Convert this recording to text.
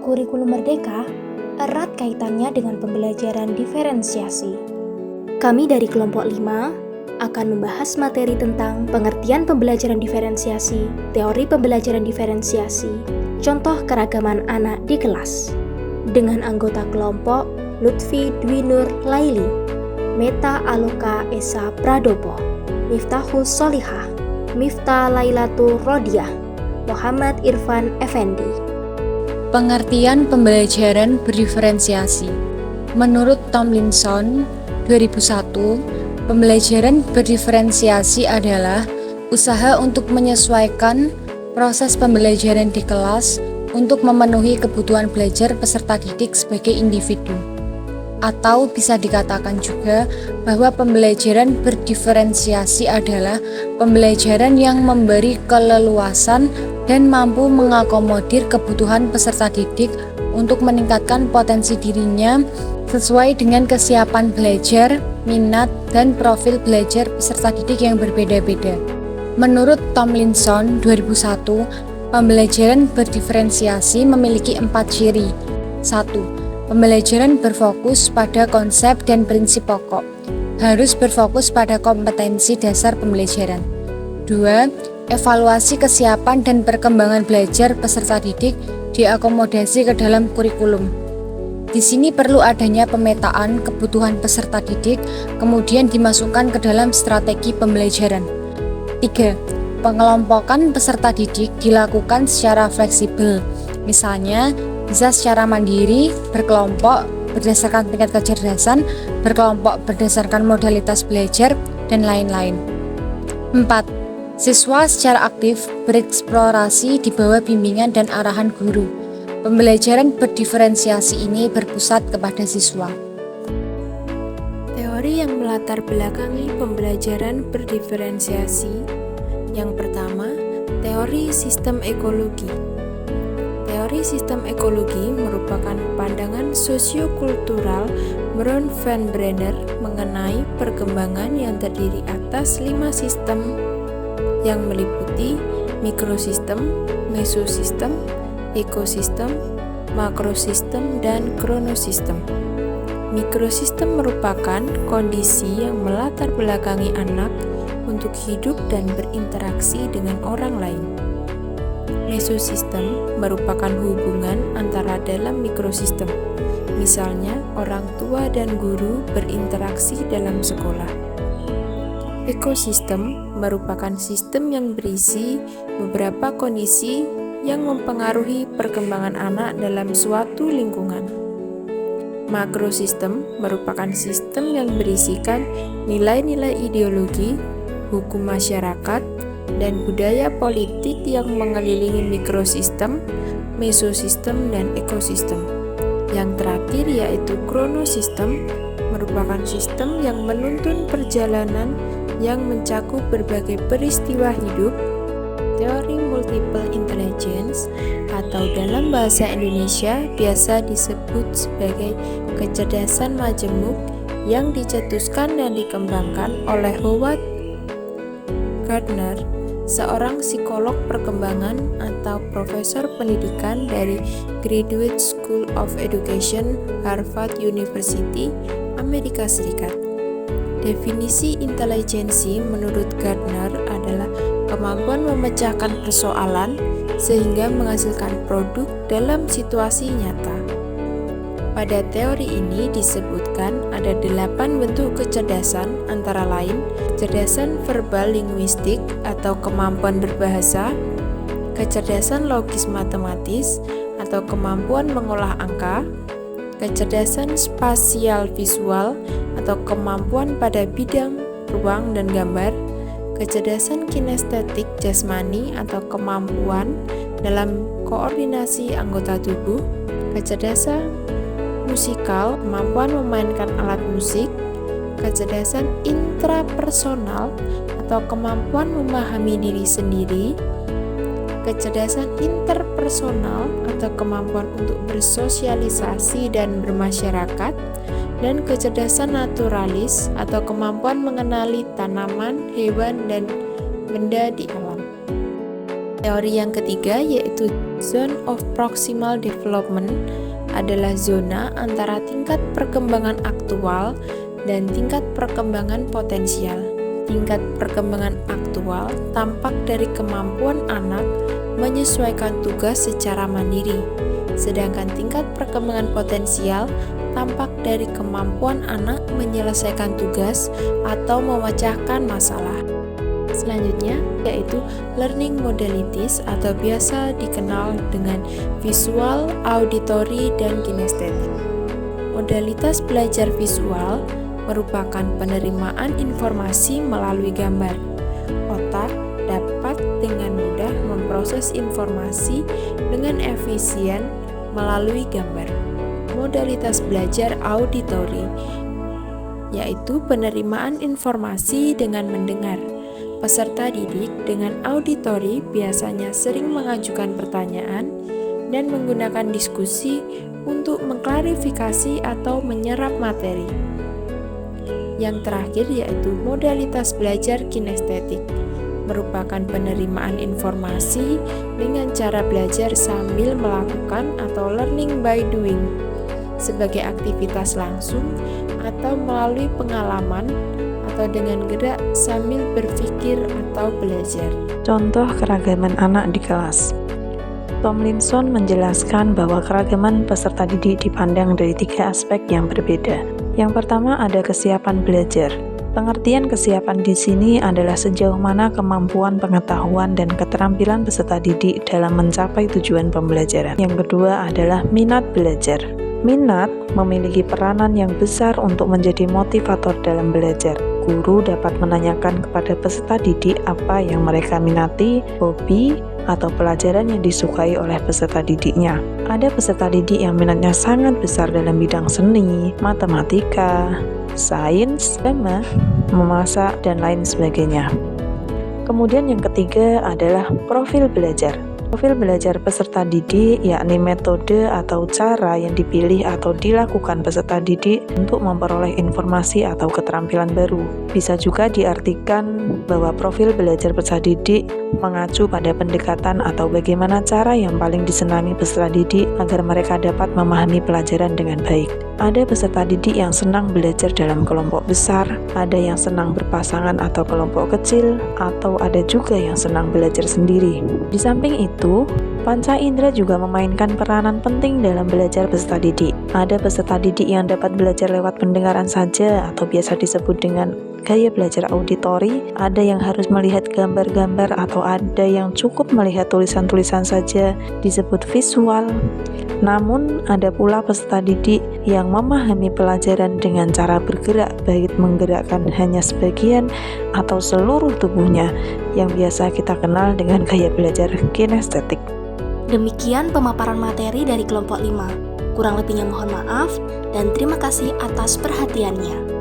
Kurikulum Merdeka erat kaitannya dengan pembelajaran diferensiasi. Kami dari kelompok 5 akan membahas materi tentang pengertian pembelajaran diferensiasi, teori pembelajaran diferensiasi, contoh keragaman anak di kelas. Dengan anggota kelompok Lutfi Dwi Nur Laili, Meta Aloka Esa Pradopo, Miftahus Solihah, Mifta Lailatul Rodiah, Muhammad Irfan Effendi. Pengertian pembelajaran berdiferensiasi. Menurut Tomlinson, 2001, pembelajaran berdiferensiasi adalah usaha untuk menyesuaikan proses pembelajaran di kelas untuk memenuhi kebutuhan belajar peserta didik sebagai individu. Atau bisa dikatakan juga bahwa pembelajaran berdiferensiasi adalah pembelajaran yang memberi keleluasan dan mampu mengakomodir kebutuhan peserta didik untuk meningkatkan potensi dirinya sesuai dengan kesiapan belajar, minat, dan profil belajar peserta didik yang berbeda-beda. Menurut Tomlinson 2001, pembelajaran berdiferensiasi memiliki 4 ciri. 1. Pembelajaran berfokus pada konsep dan prinsip pokok. Harus berfokus pada kompetensi dasar pembelajaran. 2. Evaluasi kesiapan dan perkembangan belajar peserta didik diakomodasi ke dalam kurikulum. Di sini perlu adanya pemetaan kebutuhan peserta didik, kemudian dimasukkan ke dalam strategi pembelajaran. 3. Pengelompokan peserta didik dilakukan secara fleksibel. Misalnya, bisa secara mandiri, berkelompok, berdasarkan tingkat kecerdasan, berkelompok berdasarkan modalitas belajar, dan lain-lain. 4. Siswa secara aktif bereksplorasi di bawah bimbingan dan arahan guru. Pembelajaran berdiferensiasi ini berpusat kepada siswa. Teori yang melatar belakangi pembelajaran berdiferensiasi. Yang pertama, teori sistem ekologi. Teori sistem ekologi merupakan pandangan sosiokultural Ron van Brenner mengenai perkembangan yang terdiri atas 5 sistem yang meliputi mikrosistem, mesosistem, ekosistem, makrosistem, dan kronosistem. Mikrosistem merupakan kondisi yang melatar belakangi anak untuk hidup dan berinteraksi dengan orang lain. Mesosistem merupakan hubungan antara dalam mikrosistem, misalnya orang tua dan guru berinteraksi dalam sekolah. Ekosistem merupakan sistem yang berisi beberapa kondisi yang mempengaruhi perkembangan anak dalam suatu lingkungan. Makrosistem merupakan sistem yang berisikan nilai-nilai ideologi, hukum masyarakat, dan budaya politik yang mengelilingi mikrosistem, mesosistem, dan ekosistem. Yang terakhir yaitu kronosistem merupakan sistem yang menuntun perjalanan yang mencakup berbagai peristiwa hidup. Teori multiple intelligence atau dalam bahasa Indonesia biasa disebut sebagai kecerdasan majemuk yang dicetuskan dan dikembangkan oleh Howard Gardner, seorang psikolog perkembangan atau profesor pendidikan dari Graduate School of Education, Harvard University, Amerika Serikat. Definisi intelijensi menurut Gardner adalah kemampuan memecahkan persoalan sehingga menghasilkan produk dalam situasi nyata. Pada teori ini disebutkan ada 8 bentuk kecerdasan, antara lain kecerdasan verbal linguistik atau kemampuan berbahasa, kecerdasan logis matematis atau kemampuan mengolah angka, kecerdasan spasial visual atau kemampuan pada bidang ruang dan gambar, kecerdasan kinestetik jasmani atau kemampuan dalam koordinasi anggota tubuh, kecerdasan musikal, kemampuan memainkan alat musik, kecerdasan intrapersonal atau kemampuan memahami diri sendiri, kecerdasan interpersonal atau kemampuan untuk bersosialisasi dan bermasyarakat, dan kecerdasan naturalis atau kemampuan mengenali tanaman, hewan, dan benda di alam. Teori yang ketiga yaitu Zone of Proximal Development adalah zona antara tingkat perkembangan aktual dan tingkat perkembangan potensial. Tingkat perkembangan aktual tampak dari kemampuan anak menyesuaikan tugas secara mandiri, sedangkan tingkat perkembangan potensial tampak dari kemampuan anak menyelesaikan tugas atau memecahkan masalah. Selanjutnya yaitu learning modalities atau biasa dikenal dengan visual, auditory, dan kinestetik. Modalitas belajar visual merupakan penerimaan informasi melalui gambar. Otak dapat dengan mudah memproses informasi dengan efisien melalui gambar. Modalitas belajar auditory yaitu penerimaan informasi dengan mendengar. Peserta didik dengan auditory biasanya sering mengajukan pertanyaan dan menggunakan diskusi untuk mengklarifikasi atau menyerap materi. Yang terakhir yaitu modalitas belajar kinestetik, merupakan penerimaan informasi dengan cara belajar sambil melakukan atau learning by doing, sebagai aktivitas langsung atau melalui pengalaman atau dengan gerak sambil berpikir atau belajar. Contoh keragaman anak di kelas. Tomlinson menjelaskan bahwa keragaman peserta didik dipandang dari 3 aspek yang berbeda. Yang pertama ada kesiapan belajar. Pengertian kesiapan di sini adalah sejauh mana kemampuan pengetahuan dan keterampilan peserta didik dalam mencapai tujuan pembelajaran. Yang kedua adalah minat belajar. Minat memiliki peranan yang besar untuk menjadi motivator dalam belajar. Guru dapat menanyakan kepada peserta didik apa yang mereka minati, hobi, atau pelajaran yang disukai oleh peserta didiknya. Ada peserta didik yang minatnya sangat besar dalam bidang seni, matematika, sains, agama, memasak, dan lain sebagainya. Kemudian yang ketiga adalah profil belajar. Profil belajar peserta didik yakni metode atau cara yang dipilih atau dilakukan peserta didik untuk memperoleh informasi atau keterampilan baru. Bisa juga diartikan bahwa profil belajar peserta didik mengacu pada pendekatan atau bagaimana cara yang paling disenangi peserta didik agar mereka dapat memahami pelajaran dengan baik. Ada peserta didik yang senang belajar dalam kelompok besar, ada yang senang berpasangan atau kelompok kecil, atau ada juga yang senang belajar sendiri. Di samping itu, panca indera juga memainkan peranan penting dalam belajar peserta didik. Ada peserta didik yang dapat belajar lewat pendengaran saja atau biasa disebut dengan gaya belajar auditori, ada yang harus melihat gambar-gambar atau ada yang cukup melihat tulisan-tulisan saja disebut visual. Namun, ada pula peserta didik yang memahami pelajaran dengan cara bergerak, baik menggerakkan hanya sebagian atau seluruh tubuhnya, yang biasa kita kenal dengan gaya belajar kinestetik. Demikian pemaparan materi dari kelompok 5. Kurang lebihnya mohon maaf dan terima kasih atas perhatiannya.